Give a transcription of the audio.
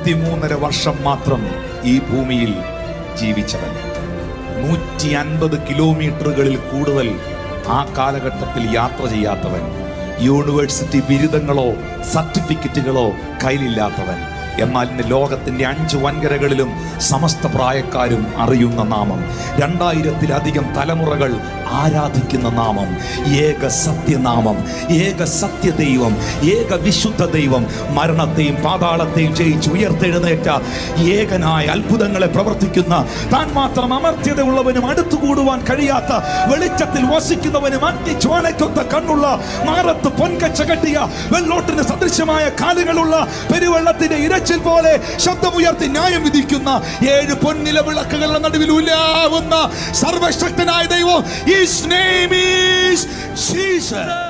33.5 വർഷം മാത്രം ഈ ഭൂമിയിൽ ജീവിച്ചവൻ. 150 കിലോമീറ്ററുകളിൽ കൂടുതൽ ആ കാലഘട്ടത്തിൽ യാത്ര ചെയ്യാത്തവൻ. യൂണിവേഴ്സിറ്റി ബിരുദങ്ങളോ സർട്ടിഫിക്കറ്റുകളോ കയ്യിലില്ലാത്തവൻ. എന്നാൽ ഇന്ന് ലോകത്തിന്റെ 5 വൻകരകളിലും സമസ്ത പ്രായക്കാരും അറിയുന്ന നാമം, 2000-ലധികം തലമുറകൾ ആരാധിക്കുന്ന നാമം, ഏക സത്യനാമം, ഏക സത്യദൈവം, ഏക വിശുദ്ധ ദൈവം, മരണത്തെയും പാതാളത്തെയും ജയിച്ച് ഉയർത്തെഴുന്നേറ്റ ഏകനായ അത്ഭുതങ്ങളെ പ്രവർത്തിക്കുന്ന, താൻ മാത്രം അമർത്യത ഉള്ളവനും അടുത്തുകൂടുവാൻ കഴിയാത്ത വെളിച്ചത്തിൽ വസിക്കുന്നവനും അഗ്നിജ്വാലയ്ക്കൊത്ത കണ്ണുള്ള, മാറത്ത് പൊൻകച്ച കെട്ടിയ, വെള്ളോട്ടിന് സദൃശമായ കാലുകളുള്ള, പെരുവെള്ളത്തിന്റെ ഇരച്ചിൽ പോലെ ശബ്ദമുയർത്തി ന്യായം വിധിക്കുന്ന, 7 പൊന്നില വിളക്കുകളുടെ നടുവിൽ ഉലാവുന്ന സർവശക്തനായ ദൈവം. His name is Jesus.